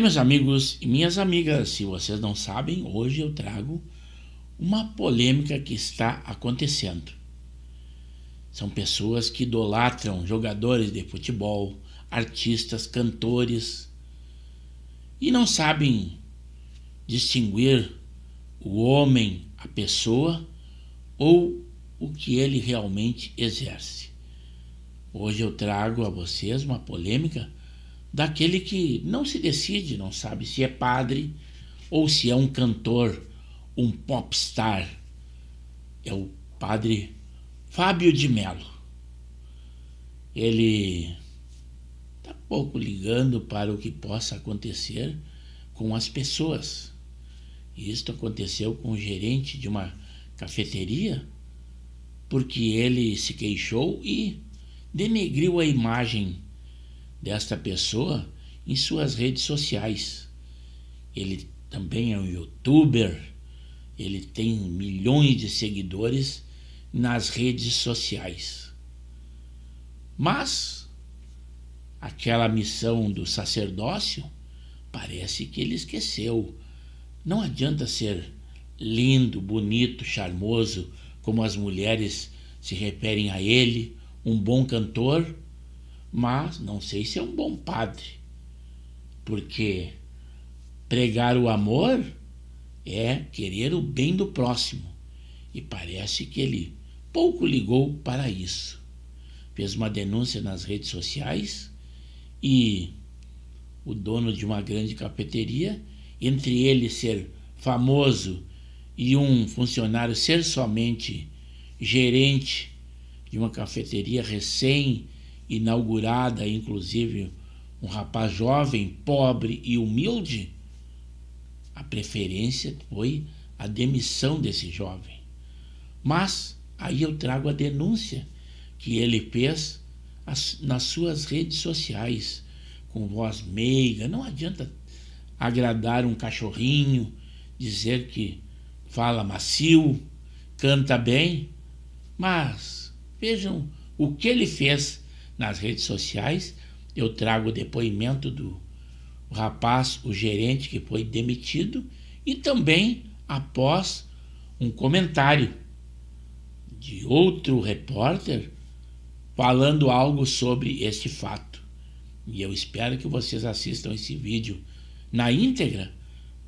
Meus amigos e minhas amigas, se vocês não sabem, hoje eu trago uma polêmica que está acontecendo. São pessoas que idolatram jogadores de futebol, artistas, cantores e não sabem distinguir o homem, a pessoa ou o que ele realmente exerce. Hoje eu trago a vocês uma polêmica daquele que não se decide, não sabe se é padre ou se é um cantor, um popstar. É o padre Fábio de Mello. Ele está pouco ligando para o que possa acontecer com as pessoas. Isto aconteceu com o gerente de uma cafeteria, porque ele se queixou e denegriu a imagem desta pessoa em suas redes sociais. Ele também é um youtuber, ele tem milhões de seguidores nas redes sociais. Mas aquela missão do sacerdócio parece que ele esqueceu. Não adianta ser lindo, bonito, charmoso, como as mulheres se referem a ele, um bom cantor, mas não sei se é um bom padre, porque pregar o amor é querer o bem do próximo, e parece que ele pouco ligou para isso. Fez uma denúncia nas redes sociais e o dono de uma grande cafeteria, entre ele ser famoso e um funcionário ser somente gerente de uma cafeteria recém-inaugurada, inclusive um rapaz jovem, pobre e humilde, a preferência foi a demissão desse jovem. Mas aí eu trago a denúncia que ele fez nas suas redes sociais, com voz meiga. Não adianta agradar um cachorrinho, dizer que fala macio, canta bem, mas vejam o que ele fez nas redes sociais. Eu trago o depoimento do rapaz, o gerente que foi demitido, e também após um comentário de outro repórter falando algo sobre este fato. E eu espero que vocês assistam esse vídeo na íntegra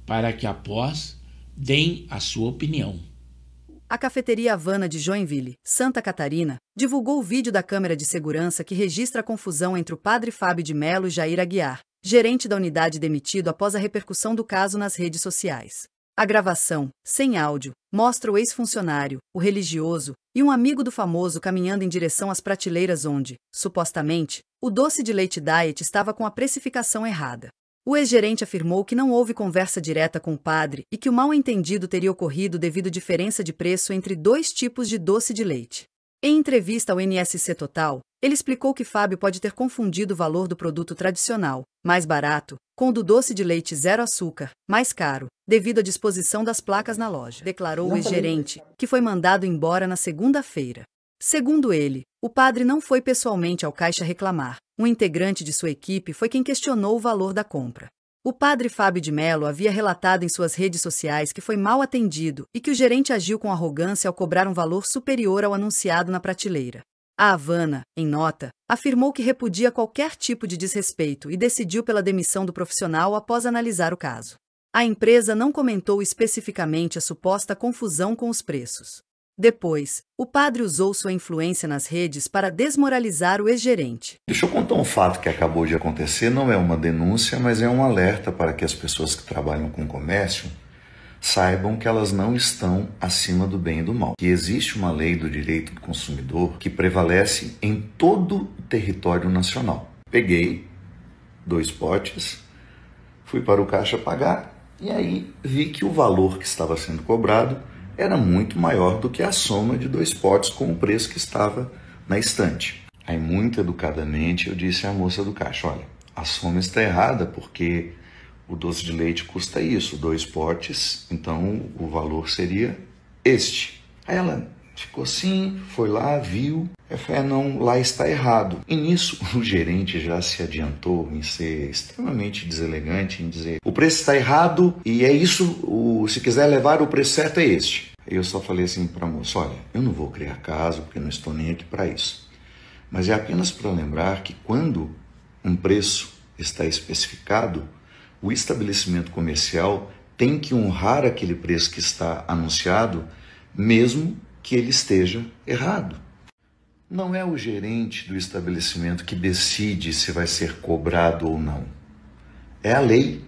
para que após deem a sua opinião. A cafeteria Havana de Joinville, Santa Catarina, divulgou o vídeo da câmera de segurança que registra a confusão entre o padre Fábio de Mello e Jair Aguiar, gerente da unidade demitido após a repercussão do caso nas redes sociais. A gravação, sem áudio, mostra o ex-funcionário, o religioso e um amigo do famoso caminhando em direção às prateleiras onde, supostamente, o doce de leite diet estava com a precificação errada. O ex-gerente afirmou que não houve conversa direta com o padre e que o mal-entendido teria ocorrido devido à diferença de preço entre dois tipos de doce de leite. Em entrevista ao NSC Total, ele explicou que Fábio pode ter confundido o valor do produto tradicional, mais barato, com o do doce de leite zero açúcar, mais caro, devido à disposição das placas na loja, declarou o ex-gerente, que foi mandado embora na segunda-feira. Segundo ele, o padre não foi pessoalmente ao caixa reclamar. Um integrante de sua equipe foi quem questionou o valor da compra. O padre Fábio de Mello havia relatado em suas redes sociais que foi mal atendido e que o gerente agiu com arrogância ao cobrar um valor superior ao anunciado na prateleira. A Havana, em nota, afirmou que repudia qualquer tipo de desrespeito e decidiu pela demissão do profissional após analisar o caso. A empresa não comentou especificamente a suposta confusão com os preços. Depois, o padre usou sua influência nas redes para desmoralizar o ex-gerente. Deixa eu contar um fato que acabou de acontecer. Não é uma denúncia, mas é um alerta para que as pessoas que trabalham com comércio saibam que elas não estão acima do bem e do mal. Que existe uma lei do direito do consumidor que prevalece em todo o território nacional. Peguei 2 potes, fui para o caixa pagar e aí vi que o valor que estava sendo cobrado era muito maior do que a soma de 2 potes com o preço que estava na estante. Aí, muito educadamente, eu disse à moça do caixa, olha, a soma está errada porque o doce de leite custa isso, 2 potes, então o valor seria este. Aí ela Ficou assim, foi lá, viu, não, lá está errado. E nisso o gerente já se adiantou em ser extremamente deselegante, em dizer, o preço está errado e é isso, se quiser levar o preço certo é este. Eu só falei assim para a moça, olha, eu não vou criar caso porque não estou nem aqui para isso. Mas é apenas para lembrar que quando um preço está especificado, o estabelecimento comercial tem que honrar aquele preço que está anunciado, mesmo que ele esteja errado. Não é o gerente do estabelecimento que decide se vai ser cobrado ou não. É a lei.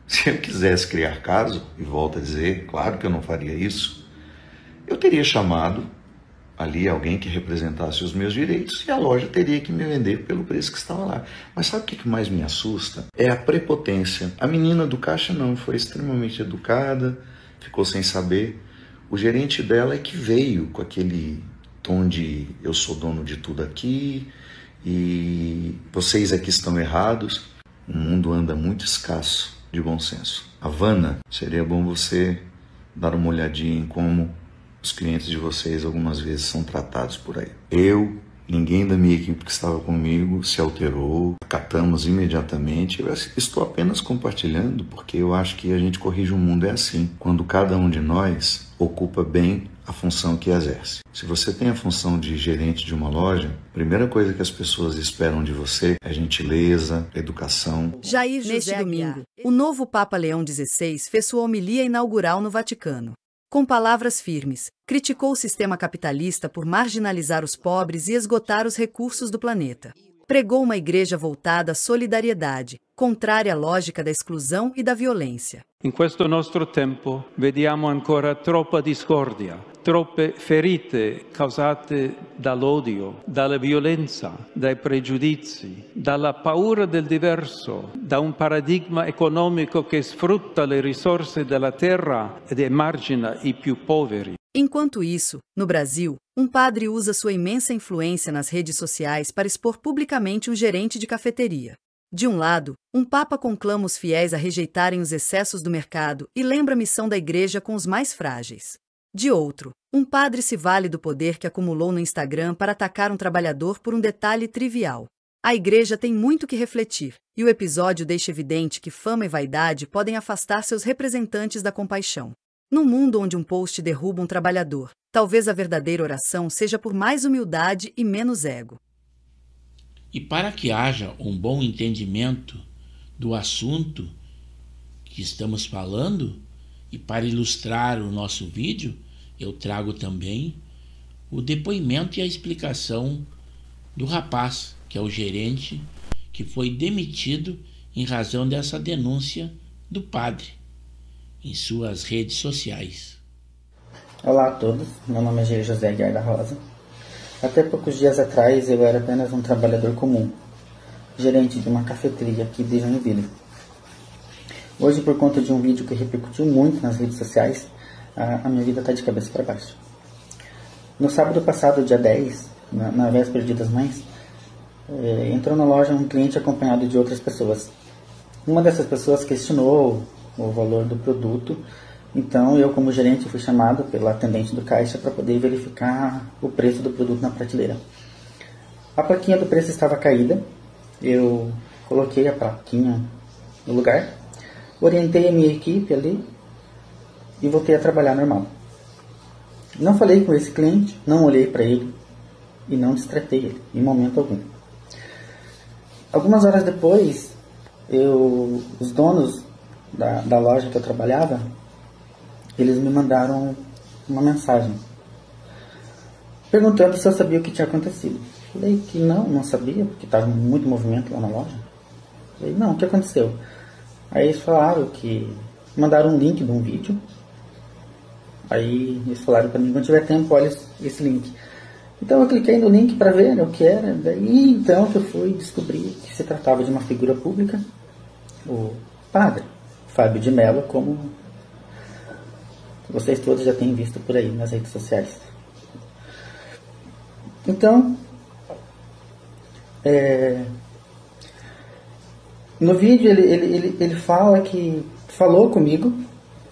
Se eu quisesse criar caso, e volto a dizer, claro que eu não faria isso, eu teria chamado ali alguém que representasse os meus direitos e a loja teria que me vender pelo preço que estava lá. Mas sabe o que mais me assusta? É a prepotência. A menina do caixa não, foi extremamente educada, ficou sem saber. O gerente dela é que veio com aquele tom de eu sou dono de tudo aqui e vocês aqui estão errados. O mundo anda muito escasso de bom senso. Havana, seria bom você dar uma olhadinha em como os clientes de vocês algumas vezes são tratados por aí. Ninguém da minha equipe que estava comigo se alterou, acatamos imediatamente. Eu estou apenas compartilhando porque eu acho que a gente corrige o mundo é assim, quando cada um de nós ocupa bem a função que exerce. Se você tem a função de gerente de uma loja, a primeira coisa que as pessoas esperam de você é gentileza, educação. Jair José Neste domingo, o novo Papa Leão XVI fez sua homilia inaugural no Vaticano. Com palavras firmes, criticou o sistema capitalista por marginalizar os pobres e esgotar os recursos do planeta. Pregou uma igreja voltada à solidariedade, contrária à lógica da exclusão e da violência. In questo nostro tempo vediamo ancora troppa discordia, troppe ferite causate dall'odio, dalla violenza, dai pregiudizi, dalla paura del diverso, da un paradigma economico che sfrutta le risorse della terra ed emargina i più poveri. Enquanto isso, no Brasil, um padre usa sua imensa influência nas redes sociais para expor publicamente um gerente de cafeteria. De um lado, um papa conclama os fiéis a rejeitarem os excessos do mercado e lembra a missão da igreja com os mais frágeis. De outro, um padre se vale do poder que acumulou no Instagram para atacar um trabalhador por um detalhe trivial. A igreja tem muito que refletir, e o episódio deixa evidente que fama e vaidade podem afastar seus representantes da compaixão. Num mundo onde um post derruba um trabalhador, talvez a verdadeira oração seja por mais humildade e menos ego. E para que haja um bom entendimento do assunto que estamos falando, e para ilustrar o nosso vídeo, eu trago também o depoimento e a explicação do rapaz, que é o gerente, que foi demitido em razão dessa denúncia do padre em suas redes sociais. Olá a todos, meu nome é Jair José Aguiar da Rosa. Até poucos dias atrás eu era apenas um trabalhador comum, gerente de uma cafeteria aqui de Joinville. Hoje, por conta de um vídeo que repercutiu muito nas redes sociais, a minha vida está de cabeça para baixo. No sábado passado, dia 10, na véspera do Dia das Mães, entrou na loja um cliente acompanhado de outras pessoas. Uma dessas pessoas questionou o valor do produto. Então, eu como gerente fui chamado pela atendente do caixa para poder verificar o preço do produto na prateleira. A plaquinha do preço estava caída, eu coloquei a plaquinha no lugar, orientei a minha equipe ali e voltei a trabalhar normal. Não falei com esse cliente, não olhei para ele e não destratei ele, em momento algum. Algumas horas depois, os donos da loja que eu trabalhava, eles me mandaram uma mensagem perguntando se eu sabia o que tinha acontecido. Falei que não sabia, porque estava muito movimento lá na loja. Falei, não, o que aconteceu? Aí eles falaram que mandaram um link de um vídeo. Aí eles falaram para mim, quando tiver tempo, olha esse link. Então eu cliquei no link para ver o que era. Daí então que eu fui descobrir que se tratava de uma figura pública, o padre Fábio de Mello, como vocês todos já têm visto por aí nas redes sociais. Então, no vídeo ele fala que falou comigo.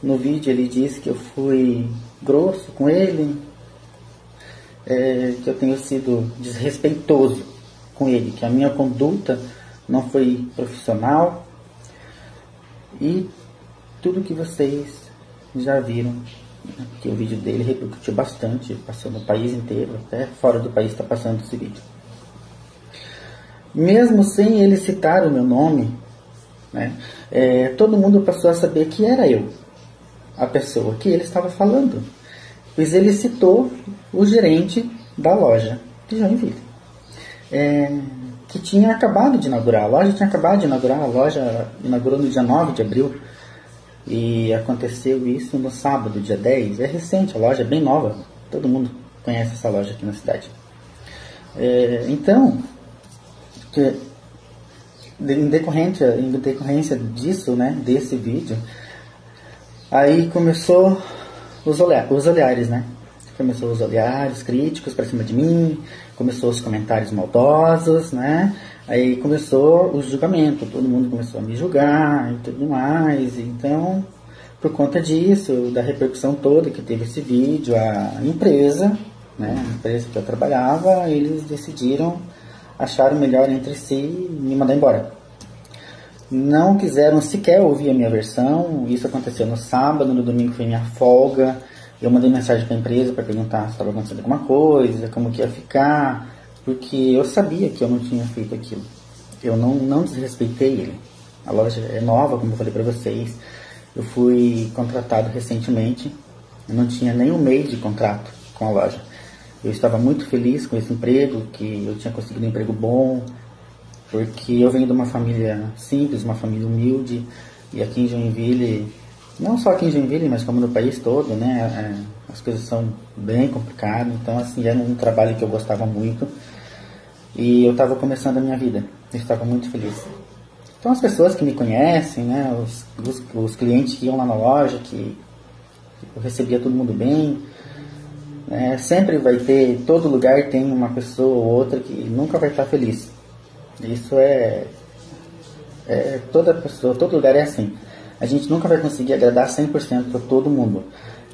No vídeo ele diz que eu fui grosso com ele, que eu tenho sido desrespeitoso com ele, que a minha conduta não foi profissional e tudo que vocês já viram, né, que o vídeo dele repercutiu bastante, passou no país inteiro, até fora do país está passando esse vídeo. Mesmo sem ele citar o meu nome, né, todo mundo passou a saber que era eu, a pessoa que ele estava falando, pois ele citou o gerente da loja de Joinville, que tinha acabado de inaugurar. A loja tinha acabado de inaugurar, a loja inaugurou no dia 9 de abril, e aconteceu isso no sábado, dia 10. É recente, a loja é bem nova, todo mundo conhece essa loja aqui na cidade. Então, em decorrência disso, né, desse vídeo, aí começou os olhares, né? Começou os olhares críticos para cima de mim, começou os comentários maldosos, né? Aí começou o julgamento, todo mundo começou a me julgar e tudo mais. Então, por conta disso, da repercussão toda que teve esse vídeo, a empresa, né, a empresa que eu trabalhava, eles decidiram achar o melhor entre si e me mandar embora. Não quiseram sequer ouvir a minha versão. Isso aconteceu no sábado, no domingo foi minha folga. Eu mandei mensagem para a empresa para perguntar se estava acontecendo alguma coisa, como que ia ficar, porque eu sabia que eu não tinha feito aquilo. Eu não desrespeitei ele. A loja é nova, como eu falei para vocês. Eu fui contratado recentemente. Eu não tinha nem um mês de contrato com a loja. Eu estava muito feliz com esse emprego, que eu tinha conseguido um emprego bom, porque eu venho de uma família simples, uma família humilde, e aqui em Joinville, não só aqui em Joinville, mas como no país todo, né, as coisas são bem complicadas. Então, assim, era um trabalho que eu gostava muito, e eu estava começando a minha vida, eu estava muito feliz. Então, as pessoas que me conhecem, né, os clientes que iam lá na loja, que eu recebia todo mundo bem, sempre vai ter, todo lugar tem uma pessoa ou outra que nunca vai estar feliz. Isso toda pessoa, todo lugar é assim. A gente nunca vai conseguir agradar 100% para todo mundo.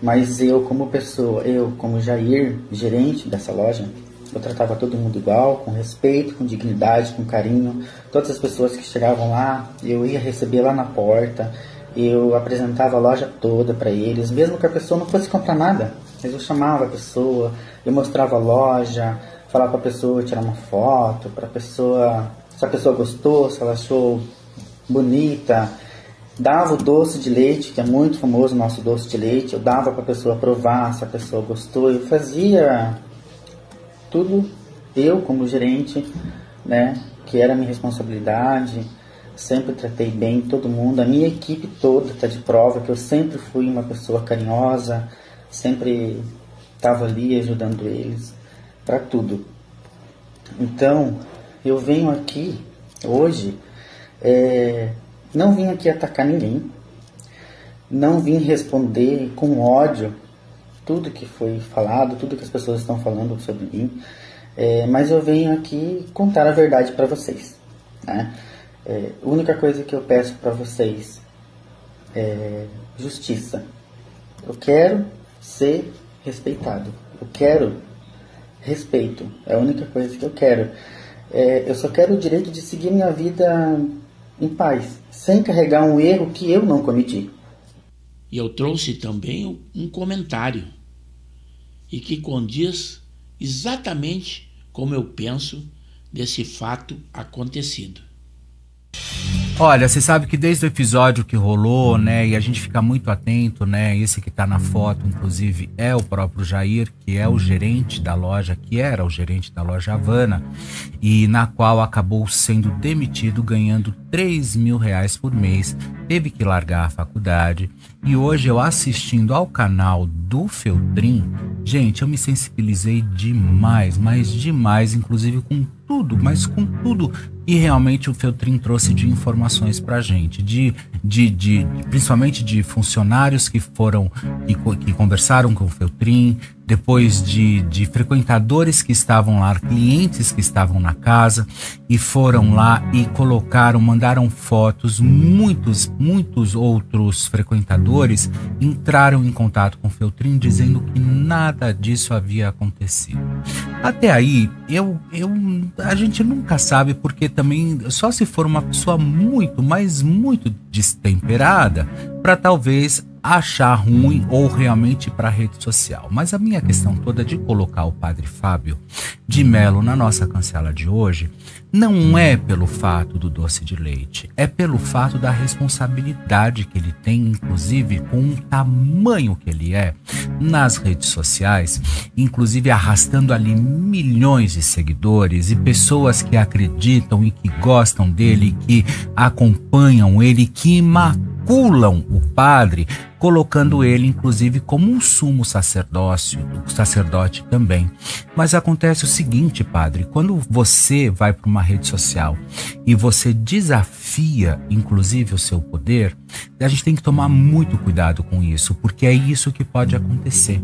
Mas eu como pessoa, eu como Jair, gerente dessa loja, eu tratava todo mundo igual, com respeito, com dignidade, com carinho. Todas as pessoas que chegavam lá, eu ia receber lá na porta, eu apresentava a loja toda para eles, mesmo que a pessoa não fosse comprar nada. Mas eu chamava a pessoa, eu mostrava a loja, falava para a pessoa tirar uma foto, para a pessoa, se a pessoa gostou, se ela achou bonita. Dava o doce de leite, que é muito famoso o nosso doce de leite, eu dava para a pessoa provar, se a pessoa gostou. Eu fazia tudo, eu como gerente, né, que era a minha responsabilidade. Sempre tratei bem todo mundo, a minha equipe toda está de prova que eu sempre fui uma pessoa carinhosa, sempre estava ali ajudando eles para tudo. Então, eu venho aqui hoje, não vim aqui atacar ninguém, não vim responder com ódio tudo que foi falado, tudo que as pessoas estão falando sobre mim, mas eu venho aqui contar a verdade para vocês, né? A única coisa que eu peço para vocês é justiça. Eu quero ser respeitado, eu quero respeito, é a única coisa que eu quero. Eu só quero o direito de seguir minha vida em paz, sem carregar um erro que eu não cometi. E eu trouxe também um comentário, e que condiz exatamente como eu penso desse fato acontecido. Olha, você sabe que desde o episódio que rolou, né, e a gente fica muito atento, né, esse que tá na foto, inclusive, é o próprio Jair, que é o gerente da loja, que era o gerente da loja Havana, e na qual acabou sendo demitido, ganhando R$3.000 por mês, teve que largar a faculdade, e hoje eu assistindo ao canal do Feltrin, gente, eu me sensibilizei demais, mas demais, inclusive com tudo, mas com tudo e realmente o Feltrin trouxe de informações pra gente, principalmente de funcionários que conversaram com o Feltrin, depois de frequentadores que estavam lá, clientes que estavam na casa e foram lá e mandaram fotos. Muitos outros frequentadores entraram em contato com o Feltrin dizendo que nada disso havia acontecido. Até aí, a gente nunca sabe, porque também só se for uma pessoa muito, mas muito destemperada para talvez achar ruim ou realmente para a rede social. Mas a minha questão toda de colocar o Padre Fábio de Mello na nossa cancela de hoje não é pelo fato do doce de leite, é pelo fato da responsabilidade que ele tem, inclusive com o tamanho que ele é nas redes sociais, inclusive arrastando ali milhões de seguidores e pessoas que acreditam e que gostam dele, que acompanham ele, que maculam o padre, colocando ele inclusive como um sumo sacerdote também. Mas acontece o seguinte, padre, quando você vai para uma rede social e você desafia inclusive o seu poder, a gente tem que tomar muito cuidado com isso, porque é isso que pode acontecer.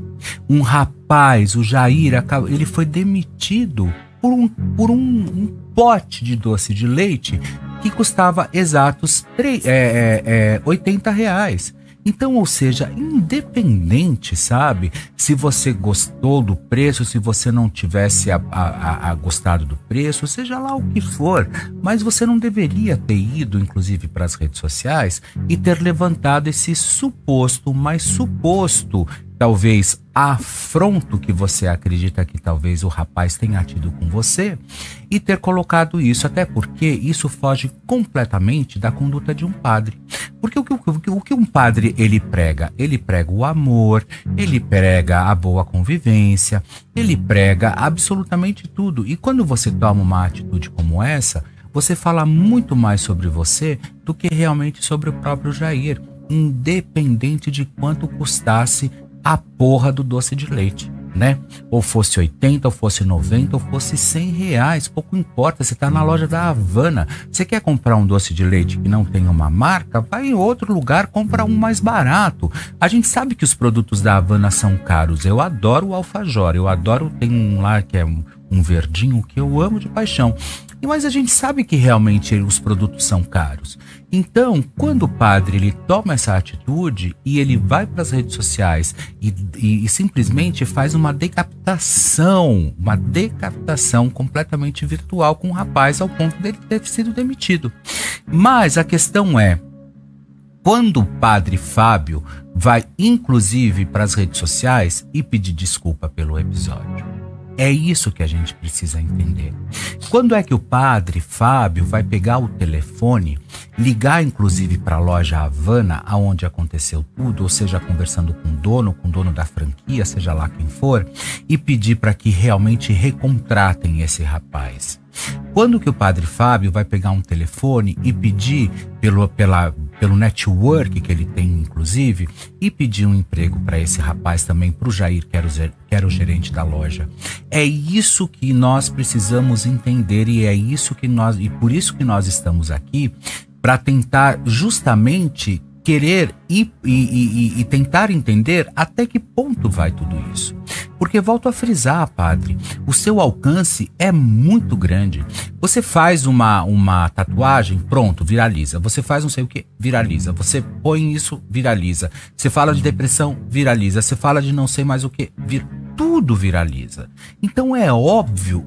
Um rapaz, o Jair, ele foi demitido por um pote de doce de leite que custava exatos R$80. Então, ou seja, independente, sabe, se você gostou do preço, se você não tivesse gostado do preço, seja lá o que for, mas você não deveria ter ido, inclusive, para as redes sociais e ter levantado esse suposto, talvez afronto que você acredita que talvez o rapaz tenha tido com você e ter colocado isso, até porque isso foge completamente da conduta de um padre. Porque o que um padre ele prega? Ele prega o amor, ele prega a boa convivência, ele prega absolutamente tudo. E quando você toma uma atitude como essa, você fala muito mais sobre você do que realmente sobre o próprio Jair, independente de quanto custasse a porra do doce de leite, né? Ou fosse 80, ou fosse 90, ou fosse R$100, pouco importa. Você tá na loja da Havana, você quer comprar um doce de leite que não tem uma marca, vai em outro lugar, compra um mais barato. A gente sabe que os produtos da Havana são caros. Eu adoro o alfajor, tem um lá que é um verdinho que eu amo de paixão. Mas a gente sabe que realmente os produtos são caros. Então, quando o padre ele toma essa atitude e ele vai para as redes sociais e simplesmente faz uma decapitação completamente virtual com o rapaz ao ponto dele ter sido demitido. Mas a questão é, quando o Padre Fábio vai inclusive para as redes sociais e pedir desculpa pelo episódio, é isso que a gente precisa entender. Quando é que o Padre Fábio vai pegar o telefone, ligar inclusive para a loja Havana, aonde aconteceu tudo, ou seja, conversando com o dono da franquia, seja lá quem for, e pedir para que realmente recontratem esse rapaz? Quando que o Padre Fábio vai pegar um telefone e pedir pelo network que ele tem, inclusive, e pedir um emprego para esse rapaz também, para o Jair, que era o gerente da loja? É isso que nós precisamos entender e por isso que nós estamos aqui, para tentar justamente querer e tentar entender até que ponto vai tudo isso. Porque, volto a frisar, padre, o seu alcance é muito grande. Você faz uma tatuagem, pronto, viraliza. Você faz não sei o que, viraliza. Você põe isso, viraliza. Você fala de depressão, viraliza. Você fala de não sei mais o que, tudo viraliza. Então é óbvio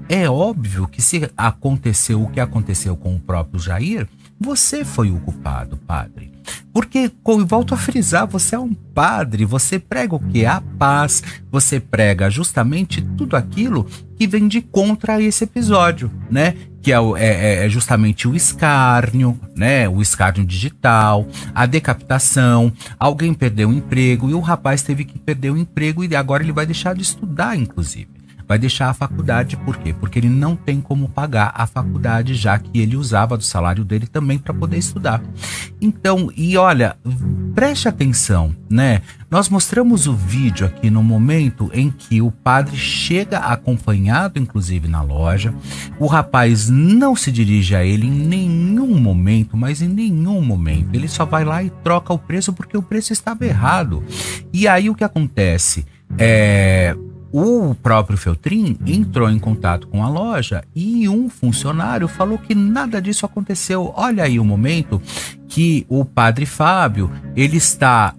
que se aconteceu o que aconteceu com o próprio Jair, você foi o culpado, padre. Porque, volto a frisar, você é um padre, você prega o que? A paz, você prega justamente tudo aquilo que vem de contra esse episódio, né? Que é justamente o escárnio, né? O escárnio digital, a decapitação, alguém perdeu o emprego e o rapaz teve que perder o emprego e agora ele vai deixar de estudar, inclusive. Vai deixar a faculdade, por quê? Porque ele não tem como pagar a faculdade, já que ele usava do salário dele também para poder estudar. Então, e olha, preste atenção, né? Nós mostramos o vídeo aqui no momento em que o padre chega acompanhado, inclusive, na loja. O rapaz não se dirige a ele em nenhum momento, mas em nenhum momento. Ele só vai lá e troca o preço porque o preço estava errado. E aí o que acontece? O próprio Feltrin entrou em contato com a loja e um funcionário falou que nada disso aconteceu. Olha aí o momento que o Padre Fábio, ele está,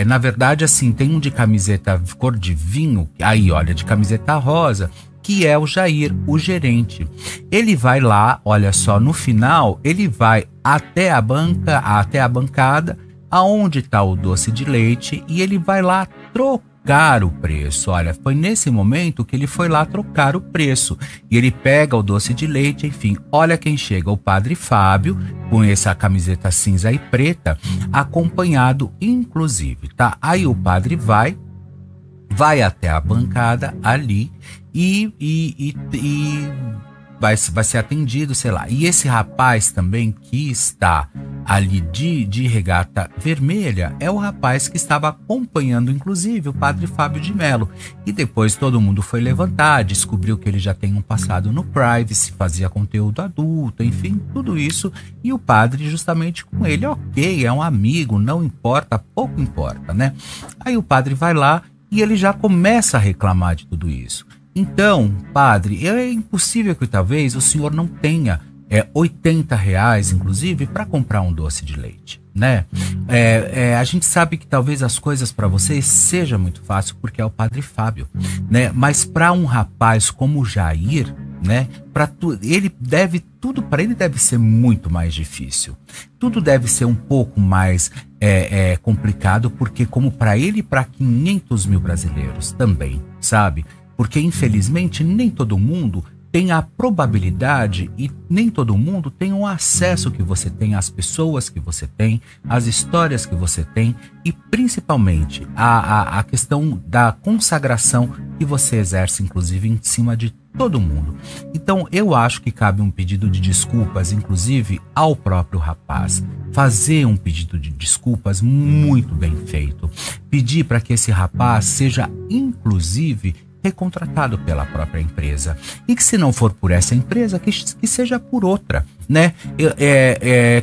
na verdade, assim, tem um de camiseta cor de vinho, aí olha, de camiseta rosa, que é o Jair, o gerente. Ele vai lá, olha só, no final, ele vai até a bancada, aonde está o doce de leite, e ele vai lá trocar o preço. Olha, foi nesse momento que ele foi lá trocar o preço. E ele pega o doce de leite, enfim. Olha quem chega, o Padre Fábio, com essa camiseta cinza e preta, acompanhado, inclusive, tá? Aí o padre vai até a bancada ali e vai ser atendido, sei lá. E esse rapaz também que está ali de regata vermelha é o rapaz que estava acompanhando, inclusive, o Padre Fábio de Mello. E depois todo mundo foi levantar, descobriu que ele já tem um passado no Privacy, fazia conteúdo adulto, enfim, tudo isso. E o padre justamente com ele, ok, é um amigo, não importa, pouco importa, né? Aí o padre vai lá e ele já começa a reclamar de tudo isso. Então, padre, é impossível que talvez o senhor não tenha R$80, inclusive, para comprar um doce de leite, né? A gente sabe que talvez as coisas para vocês seja muito fácil porque é o Padre Fábio, né? Mas para um rapaz como o Jair, né? Tudo para ele deve ser muito mais difícil. Tudo deve ser um pouco mais complicado, porque como para ele e para 500 mil brasileiros também, sabe? Porque infelizmente nem todo mundo tem a probabilidade e nem todo mundo tem o acesso que você tem às pessoas que você tem, às histórias que você tem e principalmente a questão da consagração que você exerce, inclusive, em cima de todo mundo. Então eu acho que cabe um pedido de desculpas, inclusive, ao próprio rapaz. Fazer um pedido de desculpas muito bem feito. Pedir para que esse rapaz seja, inclusive, recontratado pela própria empresa. E que se não for por essa empresa, que seja por outra, né?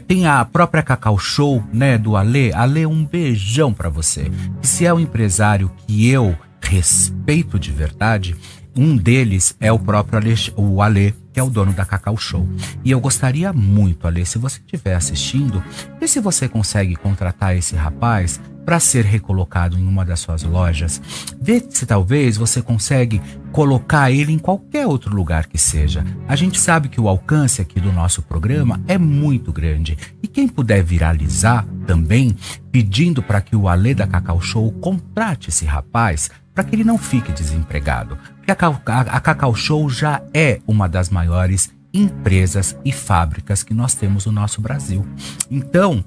Tem a própria Cacau Show, né, do Ale. Ale, um beijão pra você. E se é um empresário que eu respeito de verdade, um deles é o próprio Ale, que é o dono da Cacau Show. E eu gostaria muito, Ale, se você estiver assistindo, e se você consegue contratar esse rapaz para ser recolocado em uma das suas lojas, vê se talvez você consegue colocar ele em qualquer outro lugar que seja. A gente sabe que o alcance aqui do nosso programa é muito grande. E quem puder viralizar também, pedindo para que o Ale da Cacau Show contrate esse rapaz, para que ele não fique desempregado. Porque a Cacau Show já é uma das maiores empresas e fábricas que nós temos no nosso Brasil. Então,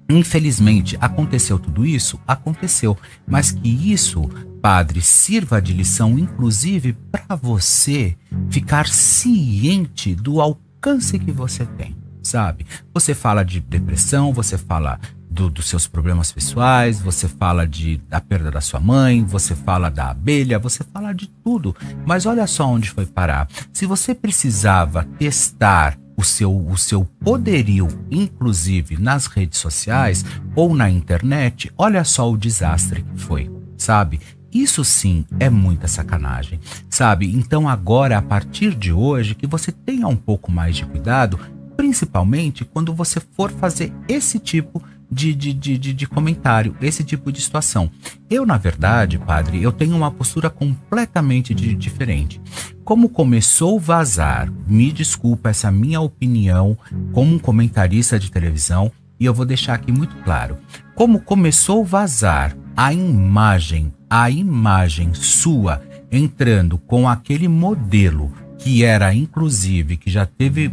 infelizmente, aconteceu tudo isso? Aconteceu. Mas que isso, padre, sirva de lição, inclusive, para você ficar ciente do alcance que você tem, sabe? Você fala de depressão, você fala dos seus problemas pessoais, você fala da perda da sua mãe, você fala da abelha, você fala de tudo. Mas olha só onde foi parar. Se você precisava testar o seu poderio, inclusive nas redes sociais ou na internet, olha só o desastre que foi, sabe? Isso sim é muita sacanagem, sabe? Então agora, a partir de hoje, que você tenha um pouco mais de cuidado, principalmente quando você for fazer esse tipo de comentário, esse tipo de situação. Eu, na verdade, padre, eu tenho uma postura completamente diferente. Como começou a vazar, me desculpa essa minha opinião como um comentarista de televisão, e eu vou deixar aqui muito claro. Como começou a vazar a imagem sua entrando com aquele modelo que era, inclusive, que já teve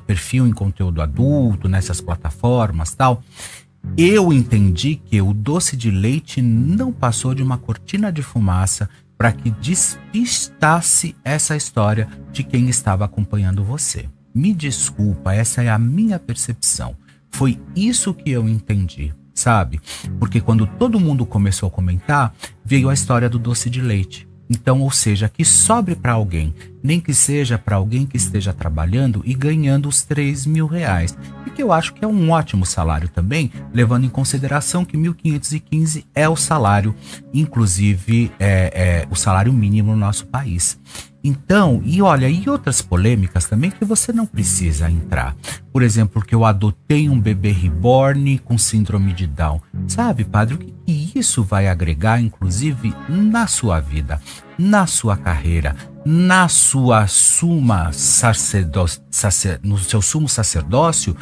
perfil em conteúdo adulto, nessas plataformas e tal, eu entendi que o doce de leite não passou de uma cortina de fumaça para que despistasse essa história de quem estava acompanhando você. Me desculpa, essa é a minha percepção. Foi isso que eu entendi, sabe? Porque quando todo mundo começou a comentar, veio a história do doce de leite. Então, ou seja, que sobre para alguém, nem que seja para alguém que esteja trabalhando e ganhando os R$ 3.000. E que eu acho que é um ótimo salário também, levando em consideração que 1.515 é o salário, inclusive o salário mínimo no nosso país. Então, e olha, e outras polêmicas também que você não precisa entrar. Por exemplo, que eu adotei um bebê reborn com síndrome de Down. Sabe, padre, o que isso vai agregar, inclusive, na sua vida, na sua carreira, na sua no seu sumo sacerdócio?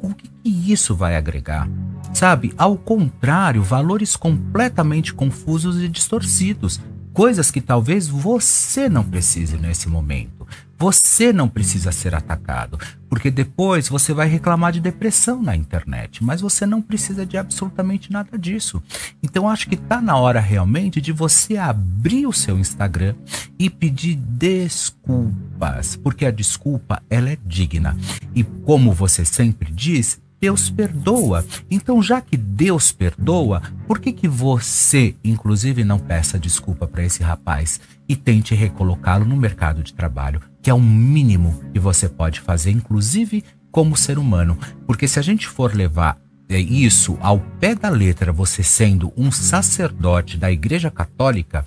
O que isso vai agregar? Sabe, ao contrário, valores completamente confusos e distorcidos. Coisas que talvez você não precise nesse momento. Você não precisa ser atacado, porque depois você vai reclamar de depressão na internet, mas você não precisa de absolutamente nada disso. Então acho que está na hora realmente de você abrir o seu Instagram e pedir desculpas, porque a desculpa ela é digna. E como você sempre diz, Deus perdoa. Então, já que Deus perdoa, por que você, inclusive, não peça desculpa para esse rapaz e tente recolocá-lo no mercado de trabalho, que é o mínimo que você pode fazer, inclusive como ser humano? Porque se a gente for levar isso ao pé da letra, você sendo um sacerdote da Igreja Católica,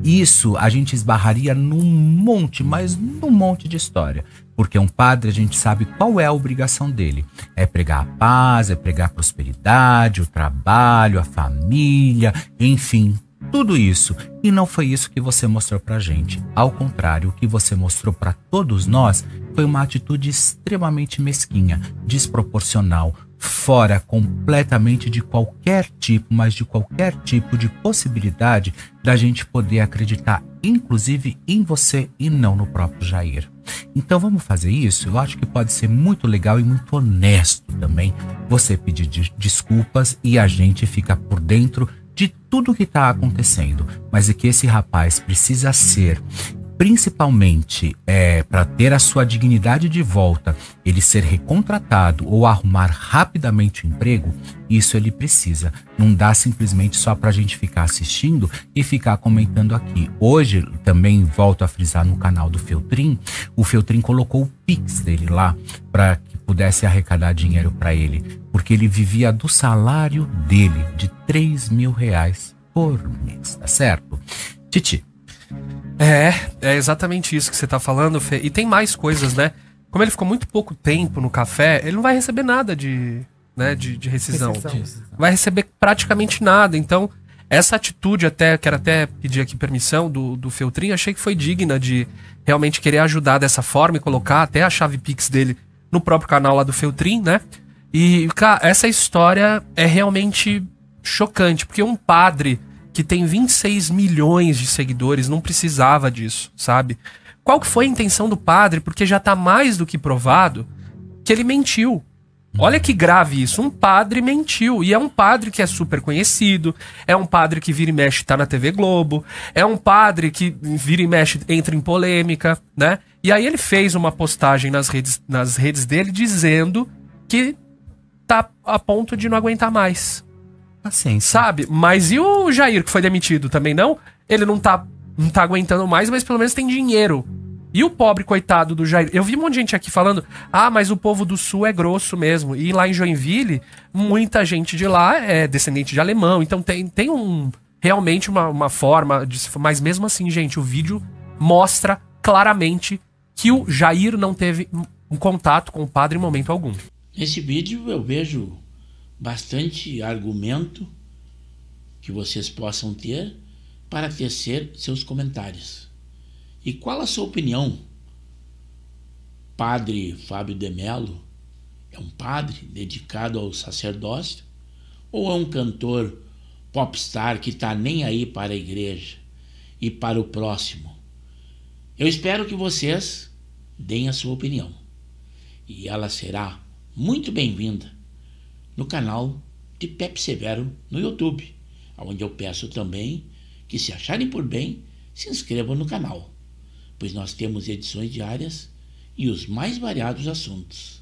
isso a gente esbarraria num monte, mas num monte de história. Porque um padre, a gente sabe qual é a obrigação dele. É pregar a paz, é pregar a prosperidade, o trabalho, a família, enfim, tudo isso. E não foi isso que você mostrou pra gente. Ao contrário, o que você mostrou pra todos nós foi uma atitude extremamente mesquinha, desproporcional, fora completamente de qualquer tipo, mas de qualquer tipo de possibilidade da gente poder acreditar, inclusive em você e não no próprio Jair. Então vamos fazer isso? Eu acho que pode ser muito legal e muito honesto também você pedir desculpas e a gente fica por dentro de tudo que está acontecendo. Mas é que esse rapaz precisa ser, principalmente para ter a sua dignidade de volta, ele ser recontratado ou arrumar rapidamente o emprego, isso ele precisa. Não dá simplesmente só para a gente ficar assistindo e ficar comentando aqui. Hoje, também volto a frisar no canal do Feltrin, o Feltrin colocou o Pix dele lá para que pudesse arrecadar dinheiro para ele, porque ele vivia do salário dele, de R$ 3.000 por mês, tá certo? Titi. É exatamente isso que você tá falando, Fê. E tem mais coisas, né? Como ele ficou muito pouco tempo no café, ele não vai receber nada de rescisão. Vai receber praticamente nada. Então, essa atitude quero até pedir aqui permissão do Feltrin, achei que foi digna de realmente querer ajudar dessa forma e colocar até a chave Pix dele no próprio canal lá do Feltrin, né? E, cara, essa história é realmente chocante, porque um padre que tem 26 milhões de seguidores não precisava disso, sabe? Qual que foi a intenção do padre? Porque já tá mais do que provado que ele mentiu. Olha que grave isso, um padre mentiu, e é um padre que é super conhecido, é um padre que vira e mexe tá na TV Globo, é um padre que vira e mexe entra em polêmica, né? E aí ele fez uma postagem nas redes dele dizendo que tá a ponto de não aguentar mais. Assim, sabe? Mas e o Jair, que foi demitido também não? Ele não tá aguentando mais, mas pelo menos tem dinheiro. E o pobre coitado do Jair? Eu vi um monte de gente aqui falando, mas o povo do Sul é grosso mesmo. E lá em Joinville, muita gente de lá é descendente de alemão. Então tem realmente uma forma de... Mas mesmo assim, gente, o vídeo mostra claramente que o Jair não teve um contato com o padre em momento algum. Nesse vídeo eu vejo bastante argumento que vocês possam ter para tecer seus comentários. E qual a sua opinião? Padre Fábio de Mello é um padre dedicado ao sacerdócio ou é um cantor popstar que está nem aí para a igreja e para o próximo? Eu espero que vocês deem a sua opinião e ela será muito bem-vinda no canal de Pepe Severo no YouTube, onde eu peço também que, se acharem por bem, se inscrevam no canal, pois nós temos edições diárias e os mais variados assuntos.